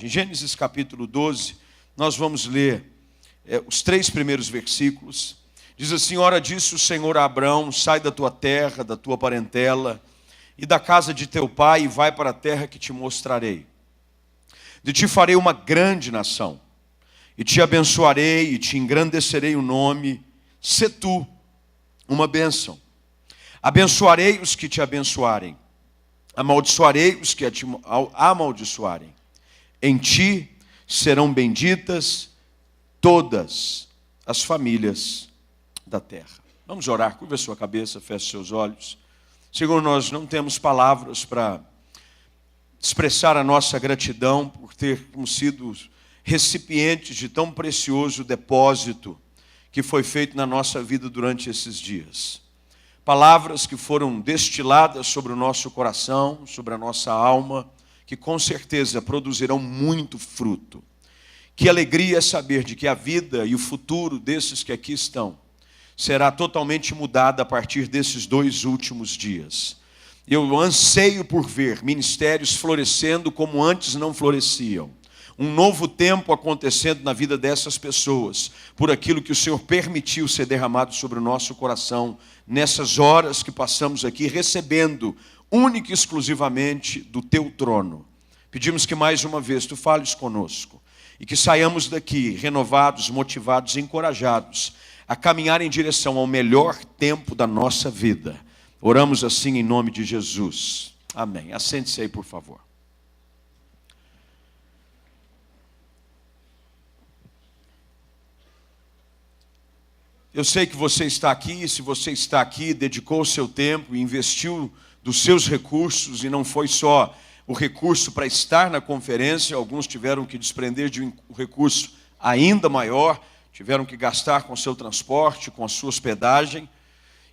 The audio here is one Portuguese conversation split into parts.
Em Gênesis capítulo 12, nós vamos ler os 3 primeiros versículos. Diz assim: ora disse o Senhor a Abrão, sai da tua terra, da tua parentela e da casa de teu pai e vai para a terra que te mostrarei. De ti farei uma grande nação e te abençoarei e te engrandecerei o nome. Sê tu uma bênção. Abençoarei os que te abençoarem, amaldiçoarei os que te amaldiçoarem. Em ti serão benditas todas as famílias da terra. Vamos orar, curva a sua cabeça, feche seus olhos. Senhor, nós não temos palavras para expressar a nossa gratidão por termos sido recipientes de tão precioso depósito que foi feito na nossa vida durante esses dias. Palavras que foram destiladas sobre o nosso coração, sobre a nossa alma, que com certeza produzirão muito fruto. Que alegria saber de que a vida e o futuro desses que aqui estão será totalmente mudada a partir desses 2 últimos dias. Eu anseio por ver ministérios florescendo como antes não floresciam. Um novo tempo acontecendo na vida dessas pessoas, por aquilo que o Senhor permitiu ser derramado sobre o nosso coração, nessas horas que passamos aqui, recebendo única e exclusivamente do teu trono. Pedimos que mais uma vez tu fales conosco e que saiamos daqui renovados, motivados e encorajados a caminhar em direção ao melhor tempo da nossa vida. Oramos assim em nome de Jesus. Amém. Assente-se aí, por favor. Eu sei que você está aqui, e se você está aqui, dedicou o seu tempo e investiu dos seus recursos, e não foi só o recurso para estar na conferência, alguns tiveram que desprender de um recurso ainda maior, tiveram que gastar com o seu transporte, com a sua hospedagem,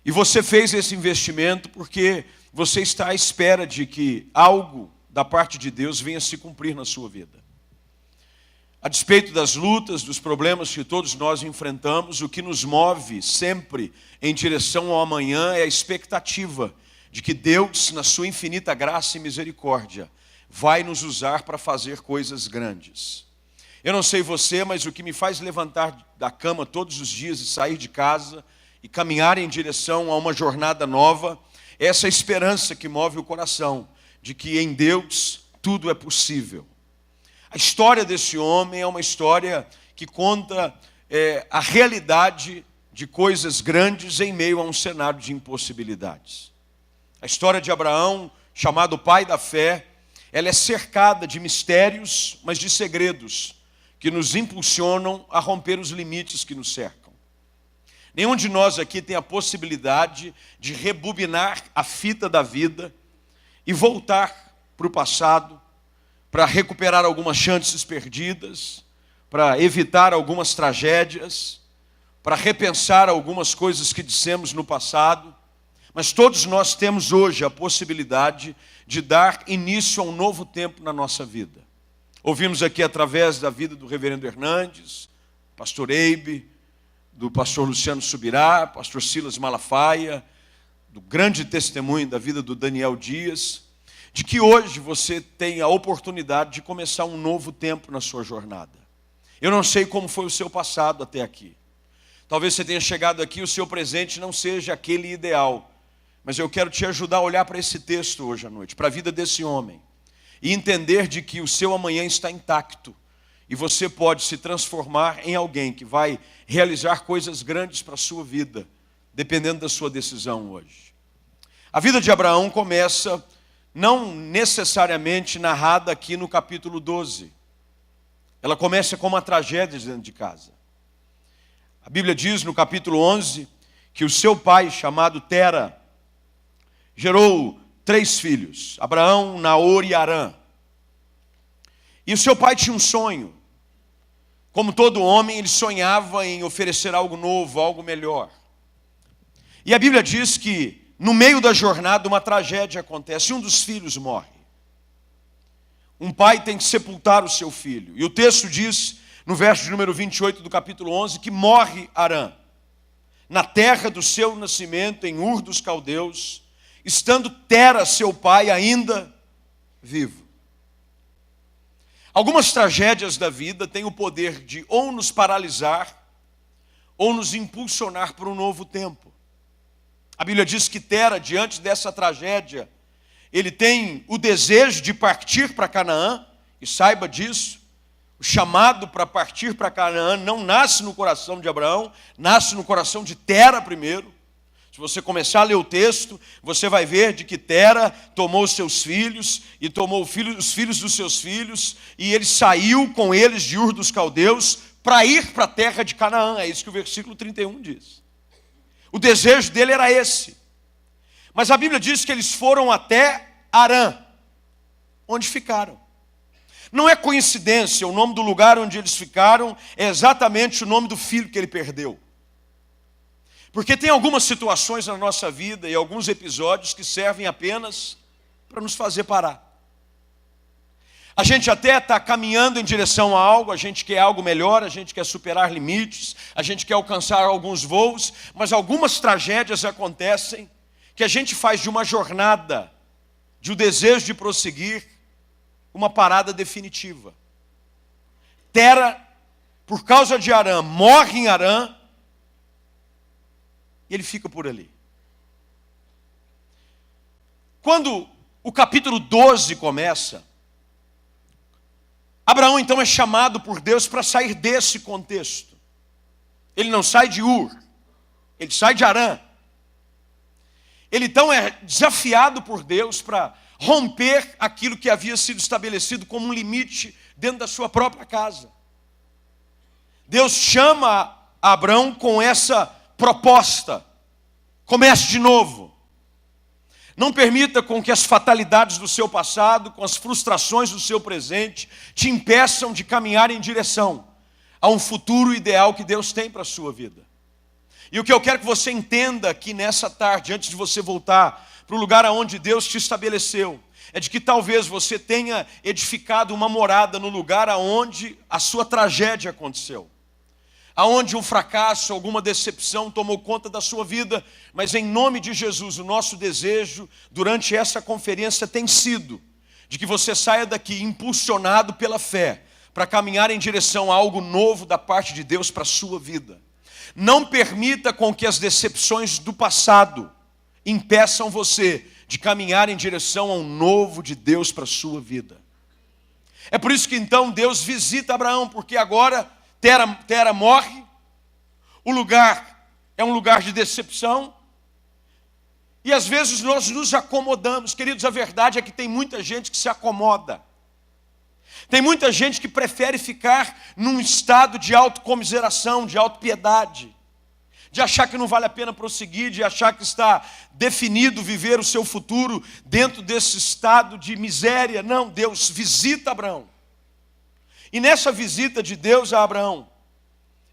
e você fez esse investimento porque você está à espera de que algo da parte de Deus venha se cumprir na sua vida. A despeito das lutas, dos problemas que todos nós enfrentamos, o que nos move sempre em direção ao amanhã é a expectativa de que Deus, na sua infinita graça e misericórdia, vai nos usar para fazer coisas grandes. Eu não sei você, mas o que me faz levantar da cama todos os dias e sair de casa e caminhar em direção a uma jornada nova, é essa esperança que move o coração, de que em Deus tudo é possível. A história desse homem é uma história que conta a realidade de coisas grandes em meio a um cenário de impossibilidades. A história de Abraão, chamado pai da fé, ela é cercada de mistérios, mas de segredos, que nos impulsionam a romper os limites que nos cercam. Nenhum de nós aqui tem a possibilidade de rebobinar a fita da vida e voltar para o passado, para recuperar algumas chances perdidas, para evitar algumas tragédias, para repensar algumas coisas que dissemos no passado. Mas todos nós temos hoje a possibilidade de dar início a um novo tempo na nossa vida. Ouvimos aqui através da vida do reverendo Hernandes, pastor Eibe, do pastor Luciano Subirá, pastor Silas Malafaia, do grande testemunho da vida do Daniel Dias, de que hoje você tem a oportunidade de começar um novo tempo na sua jornada. Eu não sei como foi o seu passado até aqui. Talvez você tenha chegado aqui e o seu presente não seja aquele ideal. Mas eu quero te ajudar a olhar para esse texto hoje à noite, para a vida desse homem, e entender de que o seu amanhã está intacto, e você pode se transformar em alguém que vai realizar coisas grandes para a sua vida, dependendo da sua decisão hoje. A vida de Abraão começa não necessariamente narrada aqui no capítulo 12. Ela começa com uma tragédia dentro de casa. A Bíblia diz no capítulo 11 que o seu pai, chamado Tera, gerou 3 filhos, Abraão, Naor e Harã. E o seu pai tinha um sonho. Como todo homem, ele sonhava em oferecer algo novo, algo melhor. E a Bíblia diz que no meio da jornada uma tragédia acontece, um dos filhos morre. Um pai tem que sepultar o seu filho. E o texto diz, no verso de número 28 do capítulo 11, que morre Harã, na terra do seu nascimento, em Ur dos Caldeus, estando Tera, seu pai, ainda vivo. Algumas tragédias da vida têm o poder de ou nos paralisar, ou nos impulsionar para um novo tempo. A Bíblia diz que Tera, diante dessa tragédia, ele tem o desejo de partir para Canaã, e saiba disso, o chamado para partir para Canaã não nasce no coração de Abraão, nasce no coração de Tera primeiro. Se você começar a ler o texto, você vai ver de que Tera tomou os seus filhos e tomou os filhos dos seus filhos, e ele saiu com eles de Ur dos Caldeus para ir para a terra de Canaã. É isso que o versículo 31 diz. O desejo dele era esse. Mas a Bíblia diz que eles foram até Harã, onde ficaram. Não é coincidência, o nome do lugar onde eles ficaram é exatamente o nome do filho que ele perdeu. Porque tem algumas situações na nossa vida e alguns episódios que servem apenas para nos fazer parar. A gente até está caminhando em direção a algo, a gente quer algo melhor, a gente quer superar limites, a gente quer alcançar alguns voos, mas algumas tragédias acontecem que a gente faz de uma jornada, de um desejo de prosseguir, uma parada definitiva. Tera, por causa de Harã, morre em Harã, e ele fica por ali. Quando o capítulo 12 começa, Abraão então é chamado por Deus para sair desse contexto. Ele não sai de Ur, ele sai de Harã. Ele então é desafiado por Deus para romper aquilo que havia sido estabelecido como um limite dentro da sua própria casa. Deus chama Abraão com essa proposta: comece de novo. Não permita com que as fatalidades do seu passado, com as frustrações do seu presente, te impeçam de caminhar em direção a um futuro ideal que Deus tem para a sua vida. E o que eu quero que você entenda aqui nessa tarde, antes de você voltar para o lugar aonde Deus te estabeleceu, é de que talvez você tenha edificado uma morada no lugar aonde a sua tragédia aconteceu, aonde um fracasso, alguma decepção tomou conta da sua vida, mas em nome de Jesus, o nosso desejo durante essa conferência tem sido de que você saia daqui impulsionado pela fé, para caminhar em direção a algo novo da parte de Deus para a sua vida. Não permita com que as decepções do passado impeçam você de caminhar em direção a um novo de Deus para a sua vida. É por isso que então Deus visita Abraão, porque agora Tera morre, o lugar é um lugar de decepção, e às vezes nós nos acomodamos. Queridos, a verdade é que tem muita gente que se acomoda. Tem muita gente que prefere ficar num estado de autocomiseração, de autopiedade, de achar que não vale a pena prosseguir, de achar que está definido viver o seu futuro dentro desse estado de miséria. Não, Deus visita Abraão. E nessa visita de Deus a Abraão,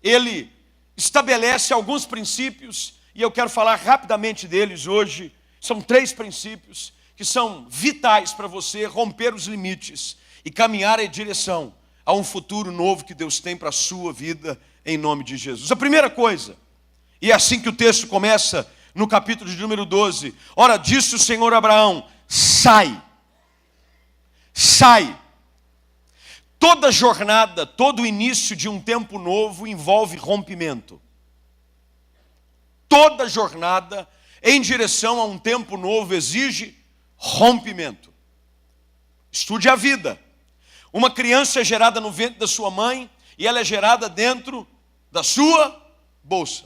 ele estabelece alguns princípios, e eu quero falar rapidamente deles hoje. São 3 princípios que são vitais para você romper os limites e caminhar em direção a um futuro novo que Deus tem para a sua vida, em nome de Jesus. A primeira coisa, e é assim que o texto começa no capítulo de número 12. Ora, disse o Senhor a Abraão: sai. Sai. Toda jornada, todo início de um tempo novo envolve rompimento. Toda jornada em direção a um tempo novo exige rompimento. Estude a vida. Uma criança é gerada no ventre da sua mãe e ela é gerada dentro da sua bolsa.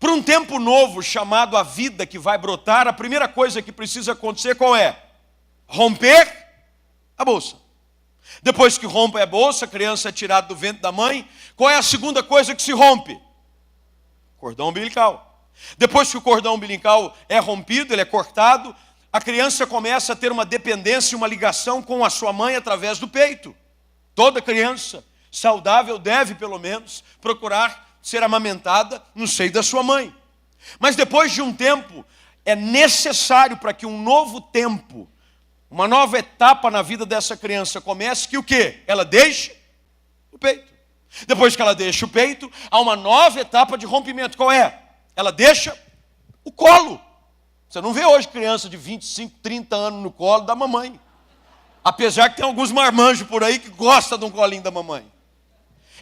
Por um tempo novo chamado a vida que vai brotar, a primeira coisa que precisa acontecer qual é? Romper a bolsa. Depois que rompe a bolsa, a criança é tirada do ventre da mãe, qual é a segunda coisa que se rompe? Cordão umbilical. Depois que o cordão umbilical é rompido, ele é cortado, a criança começa a ter uma dependência, uma ligação com a sua mãe através do peito. Toda criança saudável deve, pelo menos, procurar ser amamentada no seio da sua mãe. Mas depois de um tempo, é necessário para que um novo tempo, uma nova etapa na vida dessa criança comece, que o quê? Ela deixe o peito. Depois que ela deixa o peito, há uma nova etapa de rompimento. Qual é? Ela deixa o colo. Você não vê hoje criança de 25, 30 anos no colo da mamãe. Apesar que tem alguns marmanjos por aí que gostam de um colinho da mamãe.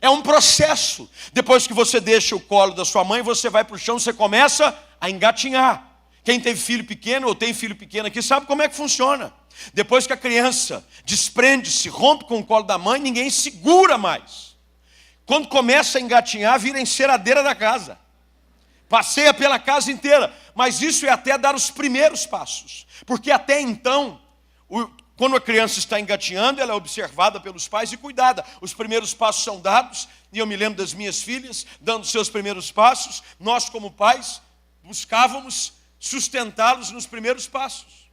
É um processo. Depois que você deixa o colo da sua mãe, você vai para o chão, você começa a engatinhar. Quem teve filho pequeno ou tem filho pequeno aqui sabe como é que funciona. Depois que a criança desprende-se, rompe com o colo da mãe, ninguém segura mais. Quando começa a engatinhar, vira enceradeira da casa. Passeia pela casa inteira. Mas isso é até dar os primeiros passos. Porque até então, quando a criança está engatinhando, ela é observada pelos pais e cuidada. Os primeiros passos são dados, e eu me lembro das minhas filhas dando seus primeiros passos. Nós, como pais, buscávamos sustentá-los nos primeiros passos.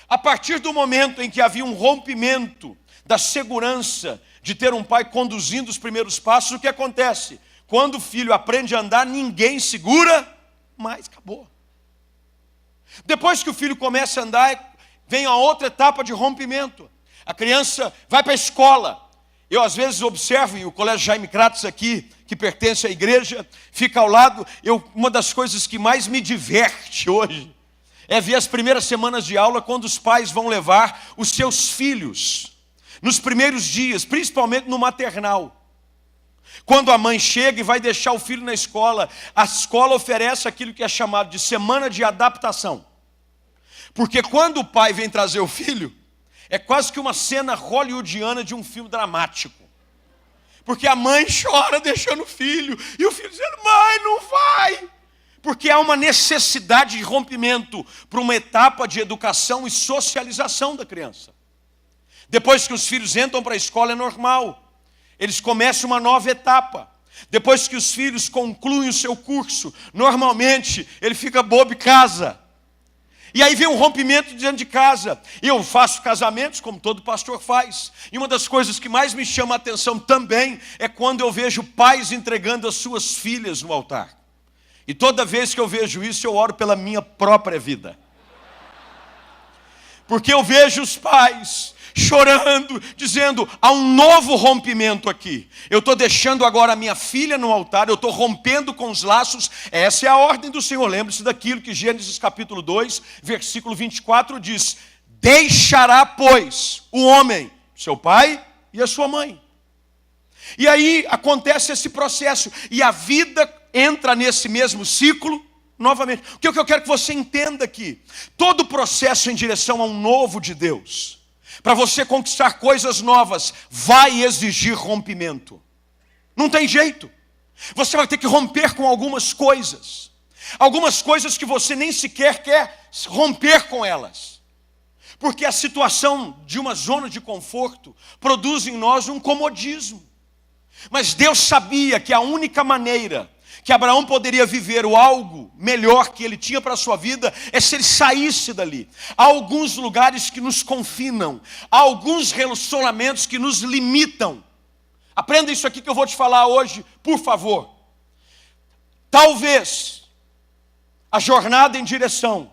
A partir do momento em que havia um rompimento da segurança de ter um pai conduzindo os primeiros passos, o que acontece? Quando o filho aprende a andar, ninguém segura mais, acabou. Depois que o filho começa a andar, vem a outra etapa de rompimento. A criança vai para a escola. Eu às vezes observo, e o colégio Jaime Kratos aqui, que pertence à igreja, fica ao lado. Uma das coisas que mais me diverte hoje é ver as primeiras semanas de aula, quando os pais vão levar os seus filhos, nos primeiros dias, principalmente no maternal. Quando a mãe chega e vai deixar o filho na escola, a escola oferece aquilo que é chamado de semana de adaptação. Porque quando o pai vem trazer o filho, é quase que uma cena hollywoodiana de um filme dramático. Porque a mãe chora deixando o filho, e o filho dizendo, mãe, não vai. Porque há uma necessidade de rompimento para uma etapa de educação e socialização da criança. Depois que os filhos entram para a escola é normal. Eles começam uma nova etapa. Depois que os filhos concluem o seu curso, normalmente ele fica bobo em casa. E aí vem um rompimento dentro de casa. Eu faço casamentos, como todo pastor faz. E uma das coisas que mais me chama a atenção também é quando eu vejo pais entregando as suas filhas no altar. E toda vez que eu vejo isso, eu oro pela minha própria vida. Porque eu vejo os pais chorando, dizendo, há um novo rompimento aqui. Eu estou deixando agora a minha filha no altar, eu estou rompendo com os laços. Essa é a ordem do Senhor. Lembre-se daquilo que Gênesis capítulo 2, versículo 24 diz. Deixará, pois, o homem, seu pai e a sua mãe. E aí acontece esse processo. E a vida entra nesse mesmo ciclo novamente. O que eu quero que você entenda aqui? Todo processo em direção a um novo de Deus, para você conquistar coisas novas, vai exigir rompimento. Não tem jeito. Você vai ter que romper com algumas coisas. Algumas coisas que você nem sequer quer romper com elas. Porque a situação de uma zona de conforto produz em nós um comodismo. Mas Deus sabia que a única maneira que Abraão poderia viver o algo melhor que ele tinha para a sua vida é se ele saísse dali. Há alguns lugares que nos confinam, há alguns relacionamentos que nos limitam. Aprenda isso aqui que eu vou te falar hoje, por favor. Talvez a jornada em direção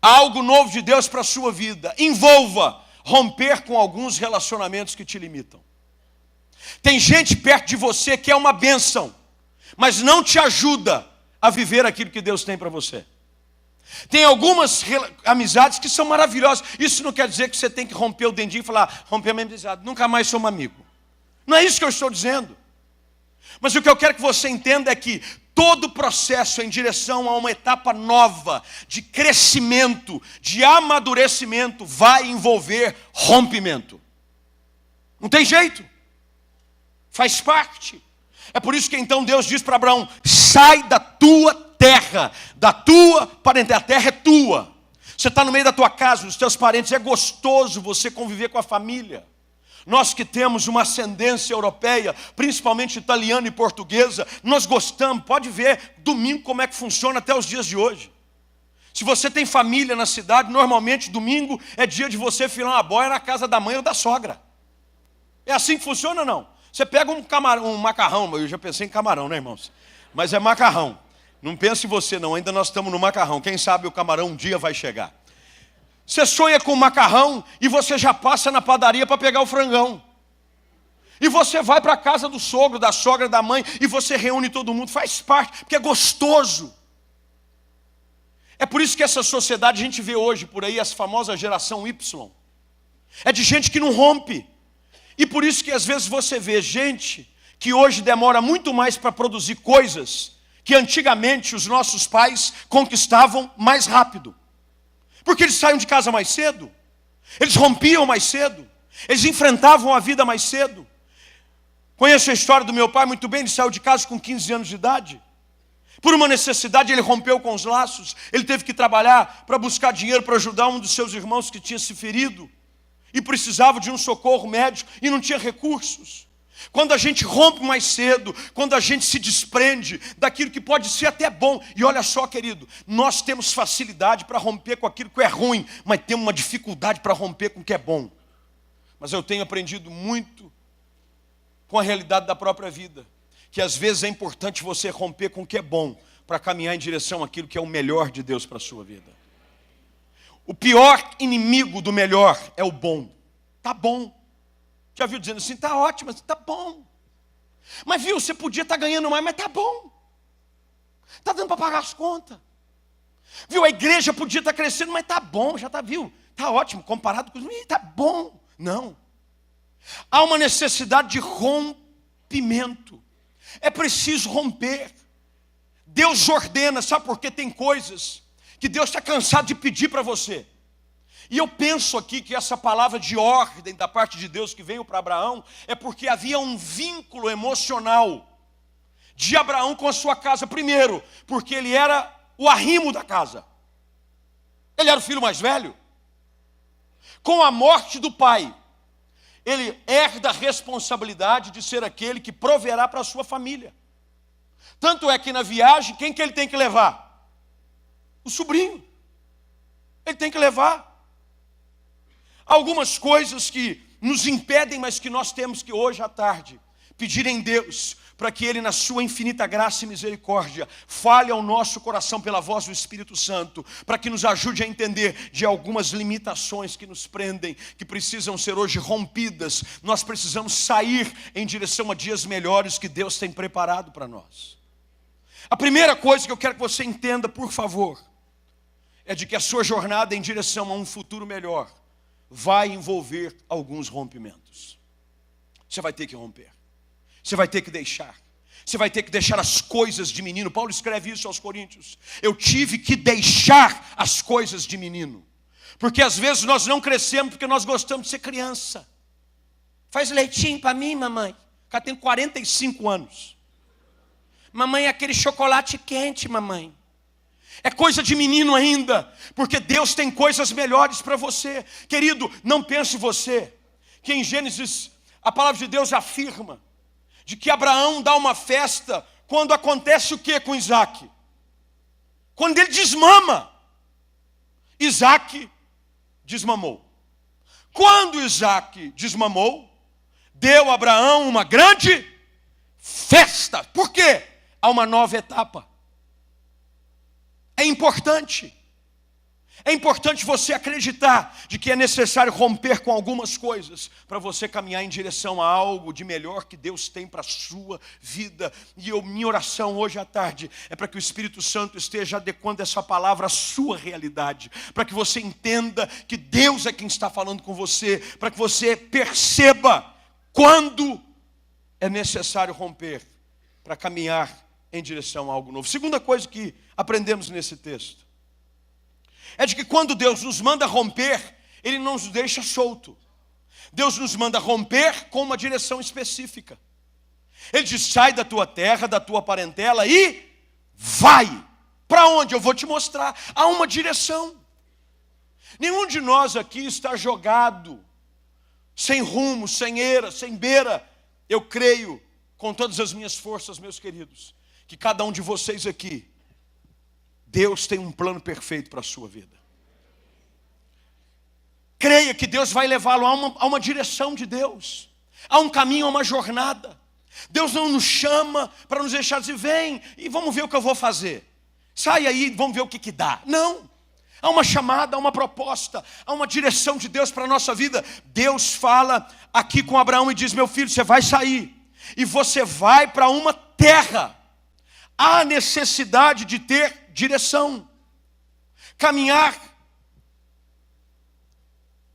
a algo novo de Deus para a sua vida envolva romper com alguns relacionamentos que te limitam. Tem gente perto de você que é uma bênção, mas não te ajuda a viver aquilo que Deus tem para você. Tem algumas amizades que são maravilhosas. Isso não quer dizer que você tem que romper o dedinho e falar, romper a minha amizade, nunca mais somos amigos. Não é isso que eu estou dizendo. Mas o que eu quero que você entenda é que todo processo em direção a uma etapa nova, de crescimento, de amadurecimento, vai envolver rompimento. Não tem jeito. Faz parte. É por isso que então Deus diz para Abraão, sai da tua terra, da tua parentela, a terra é tua. Você está no meio da tua casa, dos teus parentes, é gostoso você conviver com a família. Nós que temos uma ascendência europeia, principalmente italiana e portuguesa, nós gostamos, pode ver domingo como é que funciona até os dias de hoje. Se você tem família na cidade, normalmente domingo é dia de você filar uma boia na casa da mãe ou da sogra. É assim que funciona ou não? Você pega um macarrão, eu já pensei em camarão, né, irmãos? Mas é macarrão. Não pense em você não, ainda nós estamos no macarrão. Quem sabe o camarão um dia vai chegar. Você sonha com macarrão e você já passa na padaria para pegar o frangão. E você vai para a casa do sogro, da sogra, da mãe, e você reúne todo mundo, faz parte, porque é gostoso. É por isso que essa sociedade, a gente vê hoje por aí, essa famosa geração Y. É de gente que não rompe. E por isso que às vezes você vê gente que hoje demora muito mais para produzir coisas que antigamente os nossos pais conquistavam mais rápido. Porque eles saíam de casa mais cedo, eles rompiam mais cedo, eles enfrentavam a vida mais cedo. Conheço a história do meu pai muito bem, ele saiu de casa com 15 anos de idade. Por uma necessidade ele rompeu com os laços, ele teve que trabalhar para buscar dinheiro para ajudar um dos seus irmãos que tinha se ferido e precisava de um socorro médico e não tinha recursos. Quando a gente rompe mais cedo, quando a gente se desprende daquilo que pode ser até bom. E olha só, querido, nós temos facilidade para romper com aquilo que é ruim, mas temos uma dificuldade para romper com o que é bom. Mas eu tenho aprendido muito com a realidade da própria vida, que às vezes é importante você romper com o que é bom, para caminhar em direção àquilo que é o melhor de Deus para a sua vida. O pior inimigo do melhor é o bom. Tá bom. Já viu dizendo assim, tá ótimo, tá bom. Mas viu, você podia estar ganhando mais, mas tá bom. Tá dando para pagar as contas. Viu, a igreja podia estar crescendo, mas tá bom, já tá, viu? Tá ótimo, comparado com os... tá bom. Não. Há uma necessidade de rompimento. É preciso romper. Deus ordena, sabe por quê? Tem coisas que Deus está cansado de pedir para você. E eu penso aqui que essa palavra de ordem da parte de Deus que veio para Abraão é porque havia um vínculo emocional de Abraão com a sua casa. Primeiro, porque ele era o arrimo da casa. Ele era o filho mais velho. Com a morte do pai, ele herda a responsabilidade de ser aquele que proverá para a sua família. Tanto é que na viagem, quem que ele tem que levar? O sobrinho. Ele tem que levar. Algumas coisas que nos impedem, mas que nós temos que hoje à tarde pedir em Deus para que Ele, na sua infinita graça e misericórdia, fale ao nosso coração pela voz do Espírito Santo, para que nos ajude a entender de algumas limitações que nos prendem, que precisam ser hoje rompidas. Nós precisamos sair em direção a dias melhores que Deus tem preparado para nós. A primeira coisa que eu quero que você entenda, por favor, é de que a sua jornada em direção a um futuro melhor vai envolver alguns rompimentos. Você vai ter que romper. Você vai ter que deixar. Você vai ter que deixar as coisas de menino. Paulo escreve isso aos Coríntios. Eu tive que deixar as coisas de menino. Porque às vezes nós não crescemos porque nós gostamos de ser criança. Faz leitinho para mim, mamãe. O cara tem 45 anos. Mamãe, aquele chocolate quente, mamãe. É coisa de menino ainda, porque Deus tem coisas melhores para você. Querido, não pense você, que em Gênesis a palavra de Deus afirma de que Abraão dá uma festa quando acontece o que com Isaac? Quando ele desmama. Isaac desmamou. Quando Isaac desmamou, deu a Abraão uma grande festa. Por quê? Há uma nova etapa. É importante você acreditar de que é necessário romper com algumas coisas para você caminhar em direção a algo de melhor que Deus tem para a sua vida. E minha oração hoje à tarde é para que o Espírito Santo esteja adequando essa palavra à sua realidade, para que você entenda que Deus é quem está falando com você, para que você perceba quando é necessário romper para caminhar em direção a algo novo. Segunda coisa que aprendemos nesse texto é de que quando Deus nos manda romper, Ele não nos deixa solto. Deus nos manda romper com uma direção específica. Ele diz, sai da tua terra, da tua parentela e vai. Para onde? Eu vou te mostrar. Há uma direção. Nenhum de nós aqui está jogado, sem rumo, sem eira, sem beira. Eu creio, com todas as minhas forças, meus queridos, que cada um de vocês aqui, Deus tem um plano perfeito para a sua vida. Creia que Deus vai levá-lo a uma direção de Deus, a um caminho, a uma jornada. Deus não nos chama para nos deixar dizer, vem e vamos ver o que eu vou fazer. Sai aí, vamos ver o que dá. Não. Há uma chamada, há uma proposta, há uma direção de Deus para a nossa vida. Deus fala aqui com Abraão e diz, meu filho, você vai sair e você vai para uma terra. Há necessidade de ter direção, caminhar.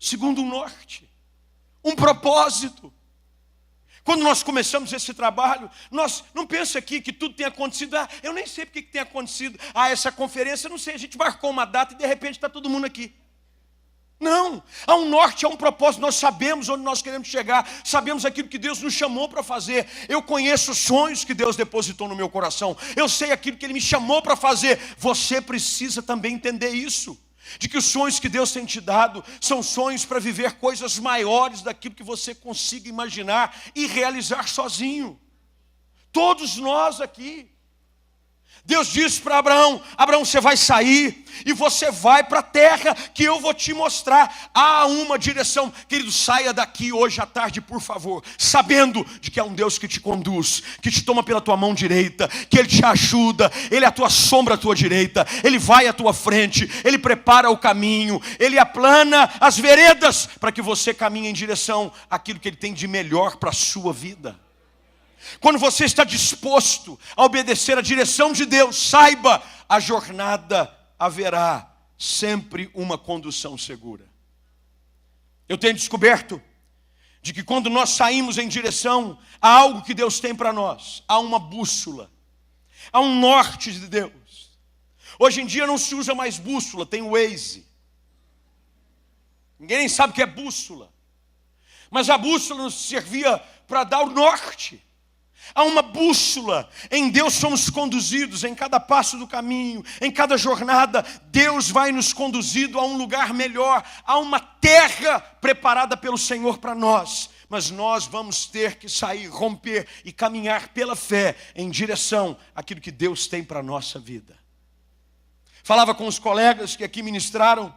segundo um norte, um propósito. Quando nós começamos esse trabalho, nós não pensa aqui que tudo tem acontecido. Eu nem sei porque que tem acontecido. Essa conferência, não sei, a gente marcou uma data e de repente está todo mundo aqui. Não, há um norte, há um propósito, nós sabemos onde nós queremos chegar, sabemos aquilo que Deus nos chamou para fazer. Eu conheço os sonhos que Deus depositou no meu coração, eu sei aquilo que Ele me chamou para fazer. Você precisa também entender isso, de que os sonhos que Deus tem te dado são sonhos para viver coisas maiores daquilo que você consiga imaginar e realizar sozinho. Todos nós aqui. Deus disse para Abraão: Abraão, você vai sair e você vai para a terra que eu vou te mostrar. Há uma direção. Querido, saia daqui hoje à tarde, por favor, sabendo de que há um Deus que te conduz, que te toma pela tua mão direita, que Ele te ajuda, Ele é a tua sombra à tua direita, Ele vai à tua frente, Ele prepara o caminho, Ele aplana as veredas para que você caminhe em direção àquilo que Ele tem de melhor para a sua vida. Quando você está disposto a obedecer a direção de Deus, saiba, a jornada haverá sempre uma condução segura. Eu tenho descoberto de que quando nós saímos em direção a algo que Deus tem para nós, há uma bússola, há um norte de Deus. Hoje em dia não se usa mais bússola, tem o Waze. Ninguém nem sabe o que é bússola. Mas a bússola nos servia para dar o norte. Há uma bússola, em Deus somos conduzidos, em cada passo do caminho, em cada jornada, Deus vai nos conduzindo a um lugar melhor, a uma terra preparada pelo Senhor para nós. Mas nós vamos ter que sair, romper e caminhar pela fé em direção àquilo que Deus tem para a nossa vida. Falava com os colegas que aqui ministraram,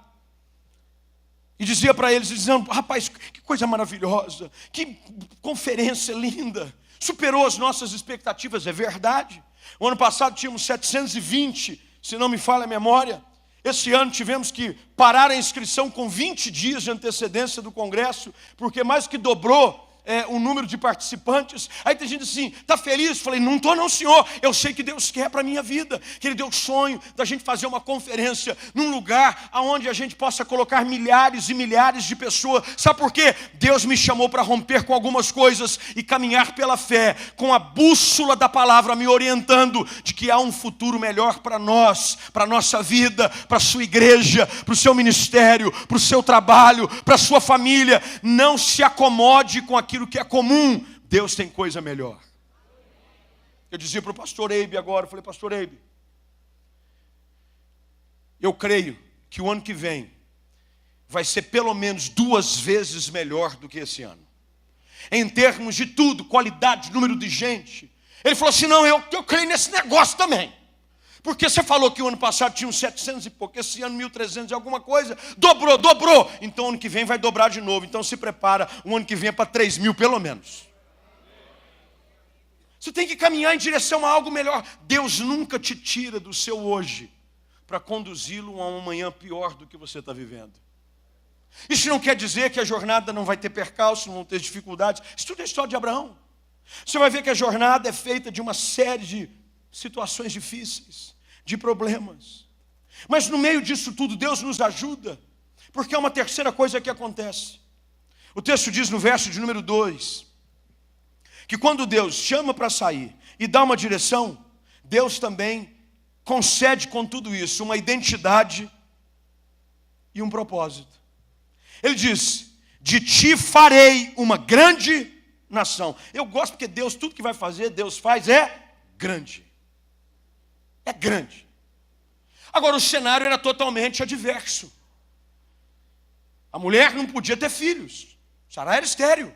e dizia para eles, dizendo: rapaz, que coisa maravilhosa, que conferência linda. Superou as nossas expectativas, é verdade. O ano passado tínhamos 720, se não me falha a memória. Esse ano tivemos que parar a inscrição com 20 dias de antecedência do congresso, porque mais que dobrou o número de participantes. Aí tem gente assim: está feliz? Falei: não estou não, senhor, eu sei que Deus quer para a minha vida, que Ele deu o sonho da gente fazer uma conferência num lugar onde a gente possa colocar milhares e milhares de pessoas. Sabe por quê? Deus me chamou para romper com algumas coisas e caminhar pela fé, com a bússola da palavra me orientando de que há um futuro melhor para nós, para a nossa vida, para a sua igreja, para o seu ministério, para o seu trabalho, para a sua família. Não se acomode com aquilo que é comum, Deus tem coisa melhor. Eu dizia para o pastor Eibe agora, eu falei: pastor Eibe, eu creio que o ano que vem vai ser pelo menos 2 vezes melhor do que esse ano, em termos de tudo, qualidade, número de gente. Ele falou assim: não, eu creio nesse negócio também, porque você falou que o ano passado tinha uns 700 e pouco, esse ano 1.300 e alguma coisa, dobrou, então ano que vem vai dobrar de novo, então se prepara, o ano que vem é para 3.000 pelo menos. Você tem que caminhar em direção a algo melhor. Deus nunca te tira do seu hoje para conduzi-lo a um amanhã pior do que você está vivendo. Isso não quer dizer que a jornada não vai ter percalços, não vão ter dificuldades. Estuda a história de Abraão. Você vai ver que a jornada é feita de uma série de situações difíceis, de problemas. Mas no meio disso tudo, Deus nos ajuda, porque é uma terceira coisa que acontece. O texto diz no verso de número 2, que quando Deus chama para sair e dá uma direção, Deus também concede com tudo isso uma identidade e um propósito. Ele diz: de ti farei uma grande nação. Eu gosto porque Deus, tudo que vai fazer, Deus faz grande. É grande. Agora o cenário era totalmente adverso. A mulher não podia ter filhos. Sarai era estéril.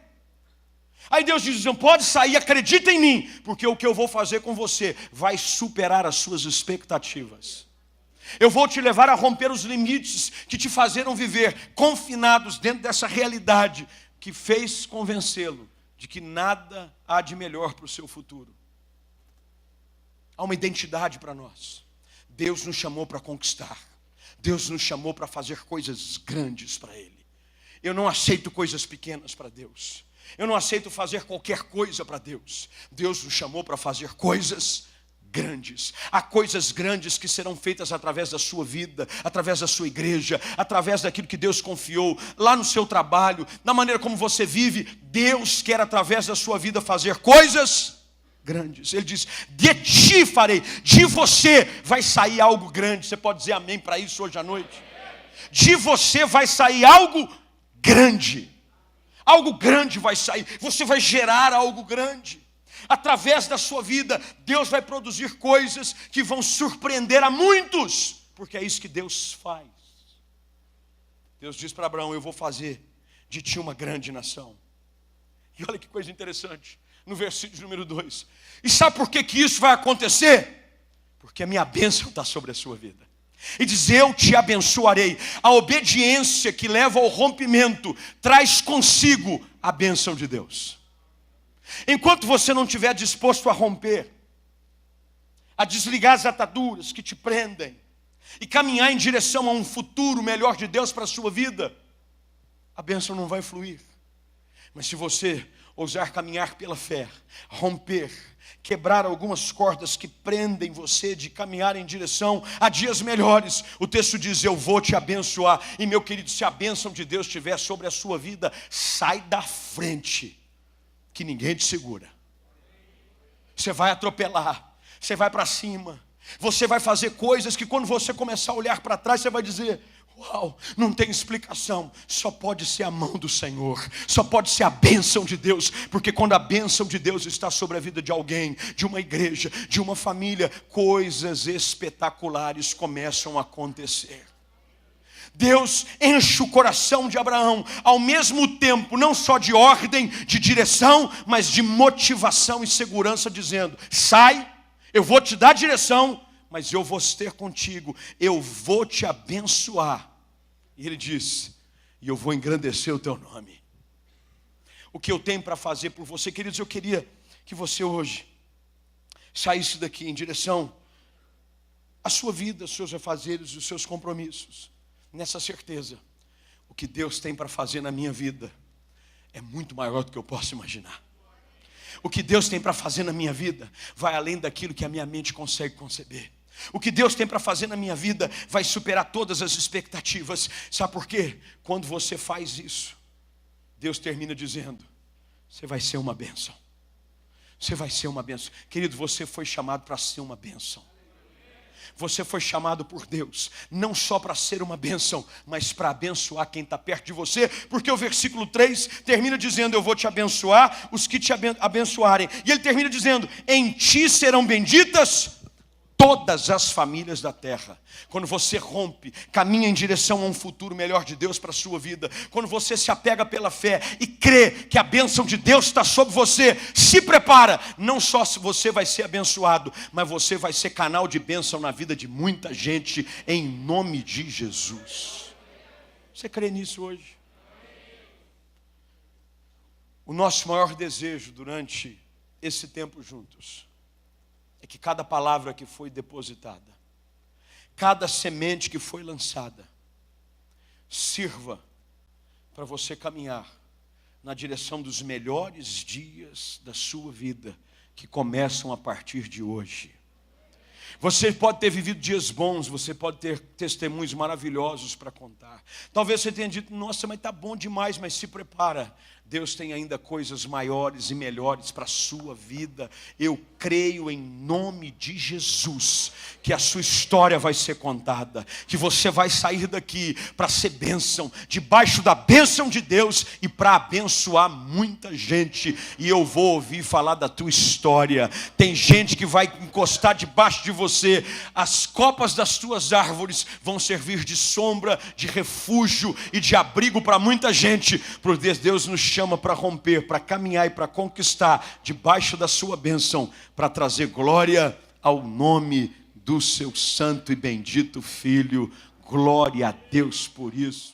Aí Deus diz: não pode sair, acredita em mim, porque o que eu vou fazer com você vai superar as suas expectativas. Eu vou te levar a romper os limites que te fizeram viver confinados dentro dessa realidade que fez convencê-lo de que nada há de melhor para o seu futuro. Há uma identidade para nós. Deus nos chamou para conquistar. Deus nos chamou para fazer coisas grandes para Ele. Eu não aceito coisas pequenas para Deus. Eu não aceito fazer qualquer coisa para Deus. Deus nos chamou para fazer coisas grandes. Há coisas grandes que serão feitas através da sua vida, através da sua igreja, através daquilo que Deus confiou, lá no seu trabalho, na maneira como você vive. Deus quer, através da sua vida, fazer coisas grandes. Ele diz: de ti farei, de você vai sair algo grande. Você pode dizer amém para isso hoje à noite? De você vai sair algo grande. Algo grande vai sair. Você vai gerar algo grande. Através da sua vida, Deus vai produzir coisas que vão surpreender a muitos, porque é isso que Deus faz. Deus diz para Abraão: eu vou fazer de ti uma grande nação. E olha que coisa interessante, no versículo número 2. E sabe por que isso vai acontecer? Porque a minha bênção está sobre a sua vida. E diz: eu te abençoarei. A obediência que leva ao rompimento traz consigo a bênção de Deus. Enquanto você não estiver disposto a romper, a desligar as ataduras que te prendem e caminhar em direção a um futuro melhor de Deus para a sua vida, a bênção não vai fluir. Mas se você ousar caminhar pela fé, romper, quebrar algumas cordas que prendem você de caminhar em direção a dias melhores, o texto diz: eu vou te abençoar. E meu querido, se a bênção de Deus estiver sobre a sua vida, sai da frente, que ninguém te segura. Você vai atropelar, você vai para cima, você vai fazer coisas que quando você começar a olhar para trás, você vai dizer: uau, não tem explicação. Só pode ser a mão do Senhor, só pode ser a bênção de Deus, porque quando a bênção de Deus está sobre a vida de alguém, de uma igreja, de uma família, coisas espetaculares começam a acontecer. Deus enche o coração de Abraão, ao mesmo tempo, não só de ordem, de direção, mas de motivação e segurança, dizendo: sai, eu vou te dar direção, mas eu vou ter contigo, eu vou te abençoar. E ele diz: e eu vou engrandecer o teu nome. O que eu tenho para fazer por você, queridos, eu queria que você hoje saísse daqui em direção à sua vida, aos seus afazeres, os seus compromissos, nessa certeza: o que Deus tem para fazer na minha vida é muito maior do que eu posso imaginar. O que Deus tem para fazer na minha vida vai além daquilo que a minha mente consegue conceber. O que Deus tem para fazer na minha vida vai superar todas as expectativas. Sabe por quê? Quando você faz isso, Deus termina dizendo: você vai ser uma bênção. Você vai ser uma bênção. Querido, você foi chamado para ser uma bênção. Você foi chamado por Deus, não só para ser uma bênção, mas para abençoar quem está perto de você, porque o versículo 3 termina dizendo: eu vou te abençoar os que te abençoarem. E ele termina dizendo: em ti serão benditas todas as famílias da terra. Quando você rompe, caminha em direção a um futuro melhor de Deus para a sua vida, quando você se apega pela fé e crê que a bênção de Deus está sobre você, se prepara, não só se você vai ser abençoado, mas você vai ser canal de bênção na vida de muita gente, em nome de Jesus. Você crê nisso hoje? O nosso maior desejo durante esse tempo juntos é que cada palavra que foi depositada, cada semente que foi lançada, sirva para você caminhar na direção dos melhores dias da sua vida, que começam a partir de hoje. Você pode ter vivido dias bons, você pode ter testemunhos maravilhosos para contar. Talvez você tenha dito: nossa, mas está bom demais, mas se prepara. Deus tem ainda coisas maiores e melhores para a sua vida. Eu creio em nome de Jesus que a sua história vai ser contada, que você vai sair daqui para ser bênção, debaixo da bênção de Deus e para abençoar muita gente. E eu vou ouvir falar da tua história. Tem gente que vai encostar debaixo de você. As copas das tuas árvores vão servir de sombra, de refúgio e de abrigo para muita gente. Porque Deus nos chama para romper, para caminhar e para conquistar debaixo da sua bênção, para trazer glória ao nome do seu santo e bendito Filho. Glória a Deus por isso.